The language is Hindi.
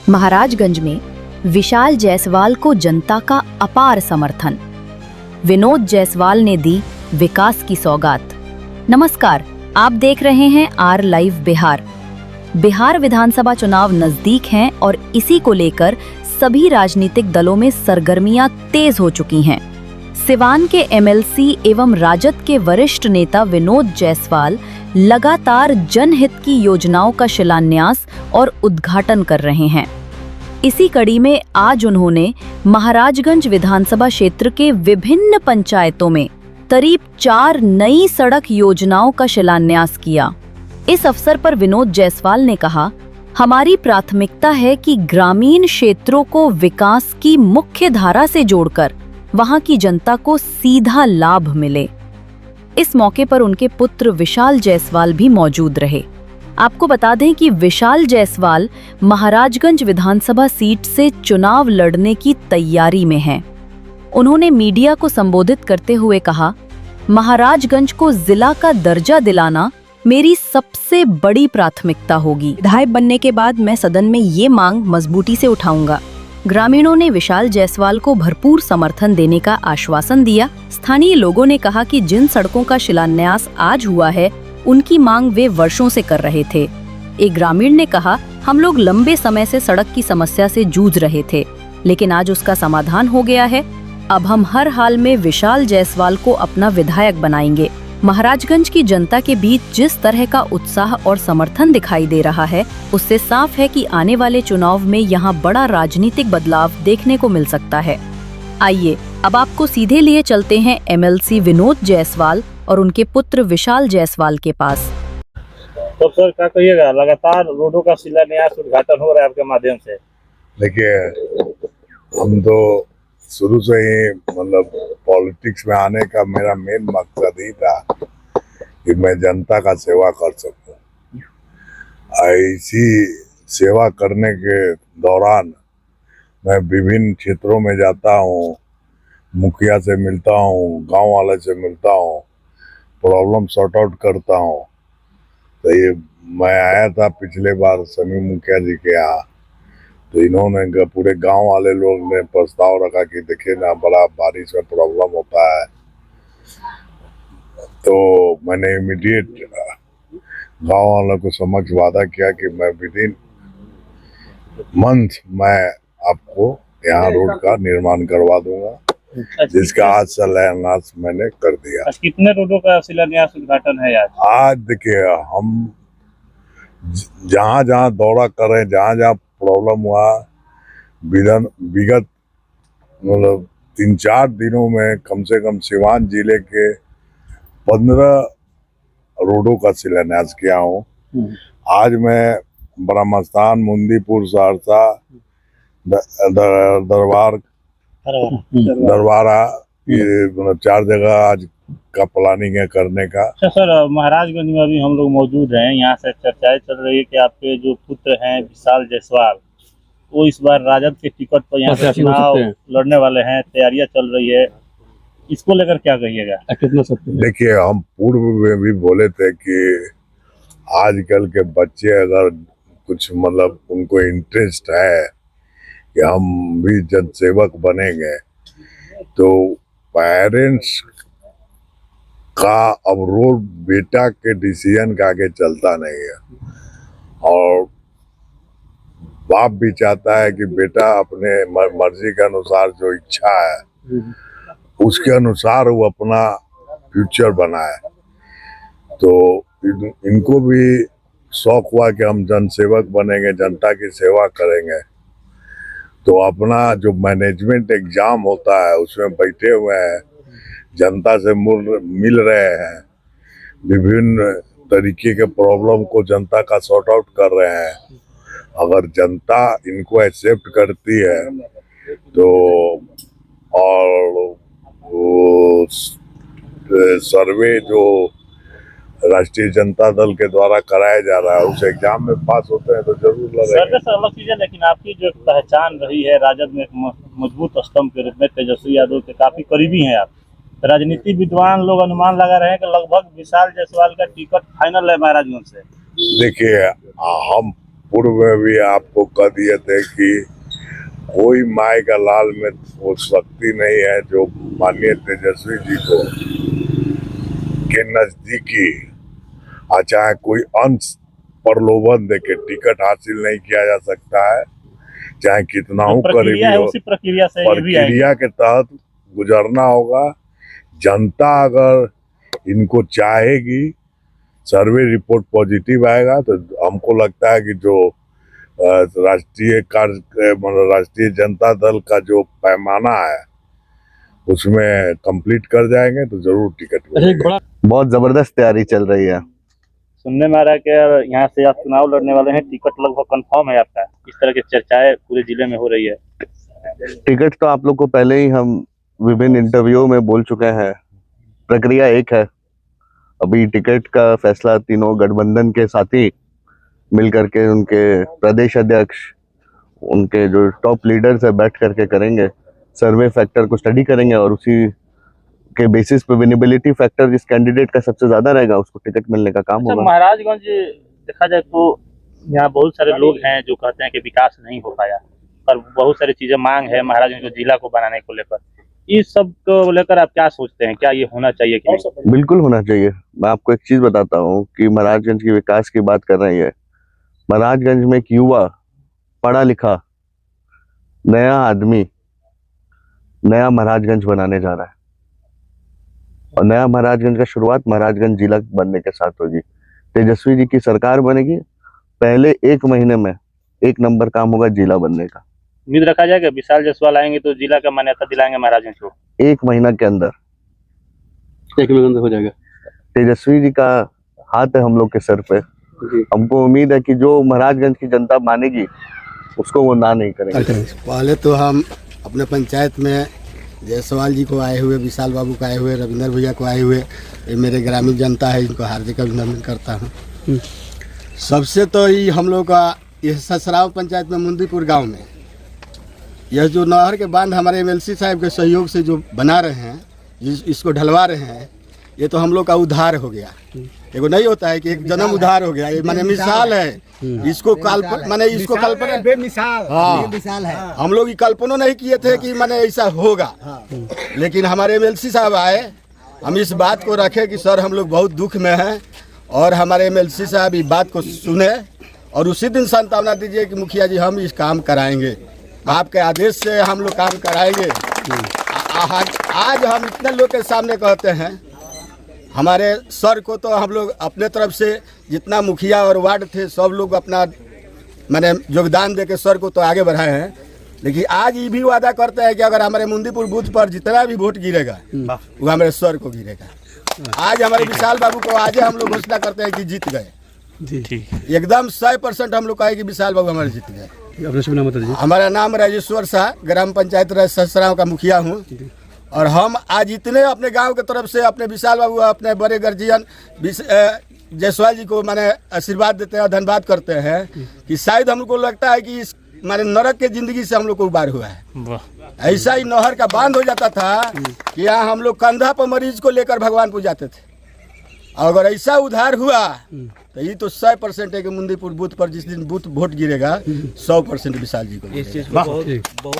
महाराजगंज में विशाल जायसवाल को जनता का अपार समर्थन। विनोद जायसवाल ने दी विकास की सौगात। नमस्कार, आप देख रहे हैं आर लाइव बिहार। बिहार विधानसभा चुनाव नजदीक हैं और इसी को लेकर सभी राजनीतिक दलों में सरगर्मियां तेज हो चुकी हैं। सिवान के एमएलसी एवं राजद के वरिष्ठ नेता विनोद जायसवाल लगातार जनहित की योजनाओं का शिलान्यास और उद्घाटन कर रहे हैं। इसी कड़ी में आज उन्होंने महाराजगंज विधानसभा क्षेत्र के विभिन्न पंचायतों में करीब 4 नई सड़क योजनाओं का शिलान्यास किया। इस अवसर पर विनोद जायसवाल ने कहा, हमारी प्राथमिकता है कि ग्रामीण क्षेत्रों को विकास की मुख्य धारा से जोड़कर वहां की जनता को सीधा लाभ मिले। इस मौके पर उनके पुत्र विशाल जायसवाल भी मौजूद रहे। आपको बता दें कि विशाल जायसवाल महाराजगंज विधानसभा सीट से चुनाव लड़ने की तैयारी में हैं। उन्होंने मीडिया को संबोधित करते हुए कहा, महाराजगंज को जिला का दर्जा दिलाना मेरी सबसे बड़ी प्राथमिकता होगी। विधायक बनने के बाद मैं सदन में ये मांग मजबूती से उठाऊंगा। ग्रामीणों ने विशाल जायसवाल को भरपूर समर्थन देने का आश्वासन दिया। स्थानीय लोगों ने कहा कि जिन सड़कों का शिलान्यास आज हुआ है, उनकी मांग वे वर्षों से कर रहे थे। एक ग्रामीण ने कहा, हम लोग लंबे समय से सड़क की समस्या से जूझ रहे थे, लेकिन आज उसका समाधान हो गया है। अब हम हर हाल में विशाल जायसवाल को अपना विधायक बनाएंगे। महाराजगंज की जनता के बीच जिस तरह का उत्साह और समर्थन दिखाई दे रहा है, उससे साफ है कि आने वाले चुनाव में यहाँ बड़ा राजनीतिक बदलाव देखने को मिल सकता है। आइए अब आपको सीधे लिए चलते हैं एमएलसी विनोद जायसवाल और उनके पुत्र विशाल जायसवाल के पास। तो सर क्या कहिएगा, लगातार रोडों का शिलान्यास उद्घाटन हो रहा है आपके माध्यम से। देखिए, हम तो शुरू से ही मतलब पॉलिटिक्स में आने का मेरा मेन मकसद ही था कि मैं जनता का सेवा कर सकूं। ऐसी सेवा करने के दौरान मैं विभिन्न क्षेत्रों में जाता हूं, मुखिया से मिलता हूं, गांव वाले से मिलता हूं, प्रॉब्लम सॉर्ट आउट करता हूं। तो ये मैं आया था पिछले बार समी मुखिया जी के यहाँ, तो इन्होंने पूरे गांव वाले लोग ने प्रस्ताव रखा कि देखिए ना, बड़ा बारिश में प्रॉब्लम होता है। तो मैंने इमीडिएट गांव वालों को समक्ष वादा किया कि मैं विदिन मंथ मैं आपको यहाँ रोड का निर्माण करवा दूंगा, जिसका आज शिलान्यास मैंने कर दिया। आज कितने रोडों का शिलान्यास उद्घाटन है आज देखिए, हम जहाँ जहाँ दौरा कर रहे हैं, जहाँ जहाँ प्रॉब्लम हुआ, विगत मतलब 3-4 दिनों में कम से कम सिवान जिले के 15 रोडों का शिलान्यास किया हूँ। आज मैं ब्रह्मस्थान, मुंदीपुर, सहरसा, दरबारा, ये 4 जगह आज का प्लानिंग है करने का। अच्छा सर, महाराजगंज में अभी हम लोग मौजूद हैं। यहाँ से चर्चाएं चल रही है कि आपके जो पुत्र हैं विशाल जायसवाल, वो इस बार राजद के टिकट पर यहाँ से चुनाव लड़ने वाले हैं, तैयारियां चल रही है। इसको लेकर क्या कहिएगा? देखिए, हम पूर्व में भी बोले थे कि आजकल के बच्चे अगर कुछ मतलब उनको इंटरेस्ट है कि हम भी जनसेवक बनेंगे, तो पेरेंट्स का अब रोल बेटा के डिसीजन के आगे चलता नहीं है, और बाप भी चाहता है कि बेटा अपने मर्जी के अनुसार जो इच्छा है उसके अनुसार वो अपना फ्यूचर बनाए। तो इनको भी शौक हुआ कि हम जनसेवक बनेंगे, जनता की सेवा करेंगे। तो अपना जो मैनेजमेंट एग्जाम होता है उसमें बैठे हुए हैं, जनता से मिल रहे हैं, विभिन्न तरीके के प्रॉब्लम को जनता का सॉर्ट आउट कर रहे हैं। अगर जनता इनको एक्सेप्ट करती है तो, और सर्वे जो राष्ट्रीय जनता दल के द्वारा कराया जा रहा है उस एग्जाम में पास होते हैं तो जरूर लड़ेंगे। सर अलग चीज है, लेकिन आपकी जो पहचान रही है राजद में एक मजबूत स्तंभ के रूप में, तेजस्वी यादव के काफी करीबी हैं आप। राजनीति विद्वान लोग अनुमान लगा रहे हैं कि लगभग विशाल जायसवाल का टिकट फाइनल है महाराजगंज से। देखिए, हम पूर्व में भी आपको कह दिए थे कि कोई माई का लाल में वो शक्ति नहीं है जो माननीय तेजस्वी जी को के नजदीकी चाहे कोई अंश प्रलोभन दे के टिकट हासिल नहीं किया जा सकता है, चाहे कितना हो करीबी हो, उसी प्रक्रिया से ये भी आएंगे। प्रक्रिया के तहत गुजरना होगा। जनता अगर इनको चाहेगी, सर्वे रिपोर्ट पॉजिटिव आएगा तो हमको लगता है कि जो राष्ट्रीय राष्ट्रीय जनता दल का जो पैमाना है उसमें कंप्लीट कर जाएंगे तो जरूर टिकट मिलेगा। बहुत जबरदस्त तैयारी चल रही है। सुनने में आ रहा है कि यहाँ से आप चुनाव लड़ने वाले हैं, टिकट लगभग कंफर्म है आपका, इस तरह की चर्चाएं पूरे जिले में हो रही है। टिकट तो आप लोग को पहले ही हम विभिन्न इंटरव्यू में बोल चुके हैं, प्रक्रिया एक है। अभी टिकट का फैसला तीनों गठबंधन के साथी मिल करके उनके प्रदेश अध्यक्ष, उनके जो टॉप लीडर्स है बैठ करके करेंगे, सर्वे फैक्टर को स्टडी करेंगे और उसी के बेसिस पे विनेबिलिटी फैक्टर जिस कैंडिडेट का सबसे ज्यादा रहेगा उसको टिकट मिलने का काम होगा। महाराजगंज देखा जाए तो यहाँ बहुत सारे लोग हैं जो कहते हैं कि विकास नहीं हो पाया, पर बहुत सारी चीजें मांग है महाराजगंज को जिला को बनाने को लेकर। इस सब को लेकर आप क्या सोचते हैं, क्या ये होना चाहिए कि नहीं? बिल्कुल होना चाहिए। मैं आपको एक चीज बताता हूँ कि महाराजगंज की विकास की बात कर रही है। महाराजगंज में एक युवा पढ़ा लिखा नया आदमी नया महाराजगंज बनाने जा रहा है और नया महाराजगंज का शुरुआत महाराजगंज जिला बनने के साथ होगी। तेजस्वी जी की सरकार बनेगी, पहले 1 महीने में 1 नंबर काम होगा जिला बनने का। उम्मीद रखा जाएगा विशाल जायसवाल आएंगे तो जिला का मान्यता दिलाएंगे महाराजगंज को 1 महीना के अंदर, 1 महीने के अंदर हो जाएगा। तेजस्वी जी का हाथ है हम लोग के सर पे। हमको उम्मीद है कि जो महाराजगंज की जनता मानेगी उसको वो ना नहीं करेंगे। पहले तो हम अपने पंचायत में जायसवाल जी को आए हुए, विशाल बाबू को आए हुए, रविंदर भैया को आए हुए, ये मेरे ग्रामीण जनता है, इनको हार्दिक अभिनंदन करता हूँ। सबसे तो ये हम लोग का यह ससराव पंचायत में मुंदीपुर गांव में यह जो नहर के बांध हमारे एमएलसी साहब के सहयोग से जो बना रहे हैं, इसको ढलवा रहे हैं, ये तो हम लोग का उद्धार हो गया। एगो नहीं होता है कि एक जन्म उद्धार हो गया, ये माने मिसाल है। इसको माने इसको कल्पना बेमिसाल, हाँ मिसाल है। हम लोग कल्पना नहीं किए थे कि माने ऐसा होगा, लेकिन हमारे एमएलसी साहब आए, हम इस बात को रखे कि सर हम लोग बहुत दुख में हैं और हमारे एमएलसी साहब इस बात को सुने और उसी दिन सांत्वना दीजिए कि मुखिया जी हम इस काम कराएंगे, आपके आदेश से हम लोग काम कराएंगे। आज हम इतने लोग के सामने कहते हैं, हमारे सर को तो हम लोग अपने तरफ से जितना मुखिया और वार्ड थे सब लोग अपना मैंने योगदान देके सर को तो आगे बढ़ाए हैं, लेकिन आज ये भी वादा करते हैं कि अगर हमारे मुंदीपुर बूथ पर जितना भी वोट गिरेगा वो हमारे सर को गिरेगा। आज हमारे विशाल बाबू को आज हम लोग घोषणा करते हैं कि जीत गए, एकदम 100% हम लोग कहे कि विशाल बाबू हमारे जीत गए। हमारा नाम राजेश्वर शाह, ग्राम पंचायत ससराव का मुखिया हूँ और हम आज इतने अपने गांव के तरफ से अपने विशाल बाबू, अपने बड़े गर्जियन जायसवाल जी को माने आशीर्वाद देते हैं, धन्यवाद करते हैं कि शायद हमको लगता है कि इस माने नरक के जिंदगी से हम लोग को उबार हुआ है। ऐसा ही नहर का बांध हो जाता था कि यहाँ हम लोग कंधा पर मरीज को लेकर भगवान जाते थे। अगर ऐसा उधार हुआ तो ये तो 100% है कि मुंदीपुर बूथ पर जिस दिन वोट गिरेगा 100% विशाल जी को।